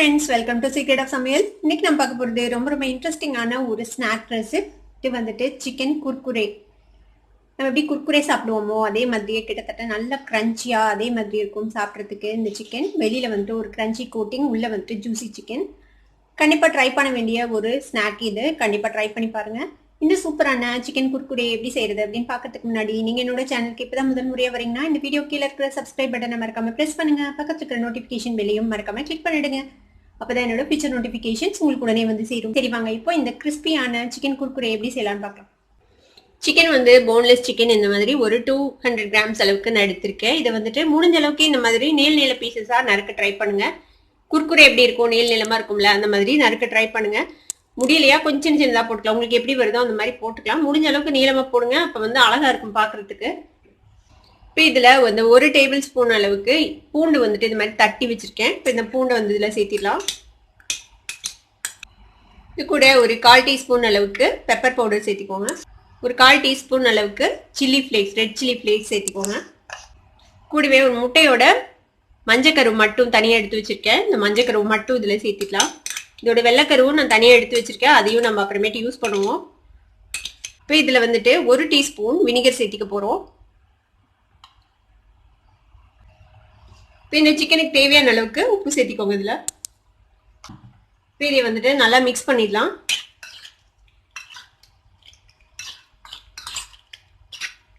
friends, welcome to Secret of Samayal. இன்னைக்கு நம்ம பார்க்க போறது ரொம்ப இன்ட்ரெஸ்டிங்கான ஒரு ஸ்நாக் ரெசிபி. இது வந்துட்டு சிக்கன் குர்குரே. நம்ம எப்படி குர்குரே சாப்பிடுவோமோ அதே மாதிரியே கிட்டத்தட்ட நல்ல கிரன்ச்சியா அதே மாதிரி இருக்கும் சாப்பிட்றதுக்கு. இந்த சிக்கன் வெளியில வந்துட்டு ஒரு கிரன்ச்சி கோட்டிங், உள்ள வந்துட்டு ஜூசி சிக்கன். கண்டிப்பா ட்ரை பண்ண வேண்டிய ஒரு ஸ்நாக் இது. கண்டிப்பா ட்ரை பண்ணி பாருங்க. இந்த சூப்பரான சிக்கன் குர்குரே எப்படி செய்யறது அப்படின்னு பார்க்கறதுக்கு முன்னாடி நீங்க என்னோட சேனலுக்கு இப்பதான் முதல் முறையா வரீங்கன்னா இந்த வீடியோ கீழே இருக்கிற சப்ஸ்கிரைப் பட்டனை மறக்காம பிரஸ் பண்ணுங்க. பக்கத்துல இருக்கிற நோட்டிபிகேஷன் பெல்லையும் மறக்காம கிளிக் பண்ணிடுங்க. அப்பதான் என்னோட ஃபியூச்சர் நோட்டிபிகேஷன்ஸ் உங்களுக்கு உடனே வந்து சேரும். சரி வாங்க இப்போ இந்த கிறிஸ்பியான சிக்கன் குர்குரே எப்படி செய்யலாம்னு பார்க்கலாம். சிக்கன் வந்து போன்லெஸ் சிக்கன் இந்த மாதிரி ஒரு 200 கிராம்ஸ் அளவுக்கு நான் எடுத்திருக்கேன். இதை வந்துட்டு முடிஞ்ச அளவுக்கு இந்த மாதிரி நீள பீசஸா நறுக்க ட்ரை பண்ணுங்க. குர்குரே எப்படி இருக்கும், நீளமா இருக்கும்ல, அந்த மாதிரி நறுக்க ட்ரை பண்ணுங்க. முடியலையா கொஞ்சம் சின்னதாக போட்டுக்கலாம், உங்களுக்கு எப்படி வருதோ அந்த மாதிரி போட்டுக்கலாம். முடிஞ்ச அளவுக்கு நீளமாக போடுங்க, அப்போ வந்து அழகா இருக்கும் பார்க்கறதுக்கு. இப்போ இதில் வந்து 1 டேபிள் ஸ்பூன் அளவுக்கு பூண்டு வந்துட்டு இது மாதிரி தட்டி வச்சிருக்கேன். இப்போ இந்த பூண்டை வந்து இதில் சேர்த்திடலாம். இது கூட ஒரு 1/4 டீஸ்பூன் அளவுக்கு பெப்பர் பவுடர் சேர்த்திக்கோங்க. ஒரு 1/4 டீஸ்பூன் அளவுக்கு chilli flakes, red chilli flakes சேர்த்திக்கோங்க. கூடவே ஒரு முட்டையோட மஞ்சக்கரு மட்டும் தனியாக எடுத்து வச்சிருக்கேன். இந்த மஞ்சக்கரு மட்டும் இதில் சேர்த்திக்கலாம். இதோட வெள்ளைக்கருவும் நான் தனியாக எடுத்து வச்சிருக்கேன், அதையும் நம்ம அப்புறமேட்டு யூஸ் பண்ணுவோம். இப்போ இதில் வந்துட்டு 1 டீஸ்பூன் வினிகர் சேர்த்திக்க போகிறோம். இப்போ இந்த சிக்கனுக்கு தேவையான அளவுக்கு உப்பு சேர்த்திக்கோங்க இதில். இப்போ இதை வந்துட்டு நல்லா மிக்ஸ் பண்ணிடலாம்.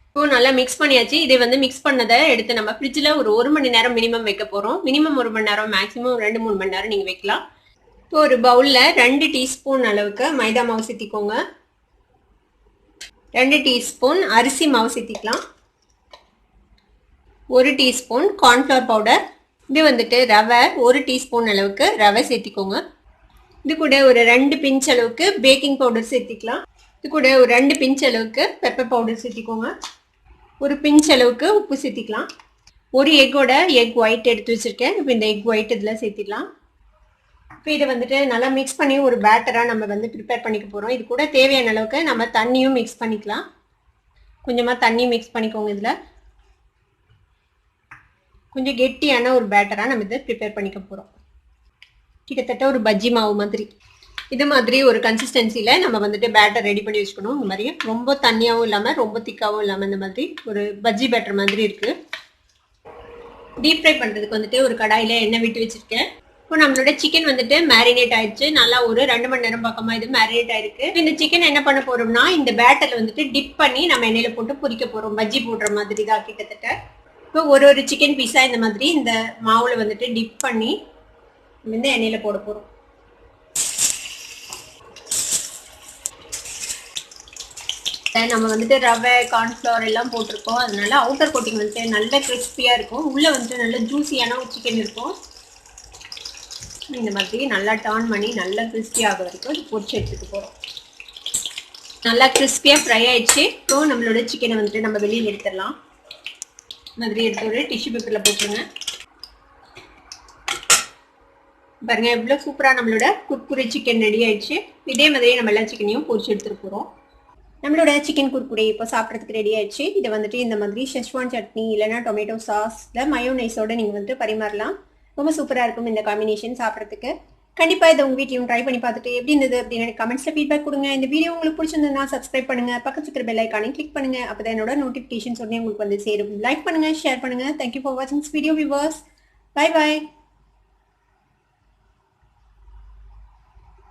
இப்போ நல்லா மிக்ஸ் பண்ணியாச்சு. இதை வந்து மிக்ஸ் பண்ணதை எடுத்து நம்ம ஃப்ரிட்ஜில் ஒரு 1 மணி நேரம் மினிமம் வைக்க போகிறோம். மினிமம் 1 மணி நேரம், மேக்ஸிமம் 2-3 மணி நேரம் நீங்கள் வைக்கலாம். இப்போ ஒரு பவுலில் 2 டீஸ்பூன் அளவுக்கு மைதா மாவு சேர்த்திக்கோங்க. 2 டீஸ்பூன் அரிசி மாவு சேர்த்திக்கலாம். 1 டீஸ்பூன் கார்ன்ஃப்ளவர் பவுடர். இது வந்துட்டு ரவை, 1 டீஸ்பூன் அளவுக்கு ரவை சேர்த்திக்கோங்க. இது கூட ஒரு 2 பிஞ்ச் அளவுக்கு பேக்கிங் பவுடர் சேர்த்திக்கலாம். இது கூட ஒரு 2 பிஞ்ச் அளவுக்கு பெப்பர் பவுடர் சேர்த்திக்கோங்க. ஒரு பிஞ்ச் அளவுக்கு உப்பு சேர்த்திக்கலாம். ஒரு எக்கோட எக் ஒயிட் எடுத்து வச்சுருக்கேன். இப்போ இந்த எக் ஒயிட் இதில் சேர்த்திடலாம். இப்போ இதை வந்துட்டு நல்லா மிக்ஸ் பண்ணி ஒரு பேட்டராக நம்ம வந்து ப்ரிப்பேர் பண்ணிக்க போகிறோம். இது கூட தேவையான அளவுக்கு நம்ம தண்ணியும் மிக்ஸ் பண்ணிக்கலாம். கொஞ்சமாக தண்ணி மிக்ஸ் பண்ணிக்கோங்க. இதில் கொஞ்சம் கெட்டியான ஒரு பேட்டராக நம்ம இதை ப்ரிப்பேர் பண்ணிக்க போகிறோம். கிட்டத்தட்ட ஒரு பஜ்ஜி மாவு மாதிரி, இது மாதிரி ஒரு கன்சிஸ்டன்சியில் நம்ம வந்துட்டு பேட்டர் ரெடி பண்ணி வச்சுக்கணும். இந்த மாதிரி ரொம்ப தண்ணியாகவும் இல்லாமல் ரொம்ப திக்காகவும் இல்லாமல் இந்த மாதிரி ஒரு பஜ்ஜி பேட்டர் மாதிரி இருக்குது. டீப் ஃப்ரை பண்ணுறதுக்கு வந்துட்டு ஒரு கடாயில் எண்ணெய் விட்டு வச்சுருக்கேன். இப்போ நம்மளோட சிக்கன் வந்துட்டு மேரினேட் ஆயிடுச்சு. நல்லா ஒரு 2 மணி நேரம் பக்கமாக இது மேரினேட் ஆயிருக்கு. இந்த சிக்கன் என்ன பண்ண போறோம்னா இந்த பேட்டர்ல வந்துட்டு டிப் பண்ணி நம்ம எண்ணெயில போட்டு பொரிக்க போறோம். பஜ்ஜி போடுற மாதிரி தான் கிட்டத்தட்ட. இப்போ ஒரு சிக்கன் பீஸா இந்த மாதிரி இந்த மாவுல வந்துட்டு டிப் பண்ணி இந்த எண்ணெயில போட போறோம். நம்ம வந்துட்டு ரவை, கார்ன்ஃப்ளவர் எல்லாம் போட்டிருக்கோம், அதனால அவுட்டர் கோட்டிங் வந்துட்டு நல்ல கிறிஸ்பியா இருக்கும். உள்ள வந்துட்டு நல்ல ஜூசியான ஒரு சிக்கன் இருக்கும். இந்த மாதிரி நல்லா டர்ன் பண்ணி நல்லா கிறிஸ்பி ஆக வரைக்கும் பொரிச்சு எடுத்துட்டு போகிறோம். நல்லா கிறிஸ்பியாக ஃப்ரை ஆயிடுச்சு. இப்போ நம்மளோட சிக்கனை வந்துட்டு நம்ம வெளியில் எடுத்துடலாம். மாதிரி எடுத்து ஒரு டிஷ்யூ பேப்பரில் போட்டுருங்க. பாருங்க எவ்வளோ சூப்பராக நம்மளோட குர்குரே சிக்கன் ரெடி ஆயிடுச்சு. இதே மாதிரி நம்ம எல்லா சிக்கனையும் பொரிச்சு எடுத்துட்டு போகிறோம். நம்மளோட சிக்கன் குர்குரே இப்போ சாப்பிட்றதுக்கு ரெடி ஆயிடுச்சு. இதை வந்துட்டு இந்த மாதிரி ஷெஸ்வான் சட்னி இல்லைன்னா டொமேட்டோ சாஸ் இல்லை மயோனைஸோட நீங்கள் வந்துட்டு பரிமாறலாம். ரொம்ப சூப்பராக இருக்கும் இந்த காம்பினேஷன் சாப்பிட்றதுக்கு. கண்டிப்பாக இதை உங்கள் வீட்லையும் ட்ரை பண்ணி பார்த்துட்டு எப்படி இருந்தது அப்படின்னு எனக்கு கமெண்ட்ஸில் ஃபீட்பேக் கொடுங்க. இந்த வீடியோ உங்களுக்கு பிடிச்சிருந்ததுன்னா சப்ஸ்கிரைப் பண்ணுங்க, பக்கத்து இருக்கிற பெல் ஐக்கானையும் கிளிக் பண்ணுங்க. அப்போ தான் என்னோட நோட்டிஃபிகேஷன்ஸ் உடனே உங்களுக்கு வந்து சேரும். லைக் பண்ணுங்க, ஷேர் பண்ணுங்க. தேங்க்யூ ஃபார் வாட்சிங் this video viewers. Bye bye.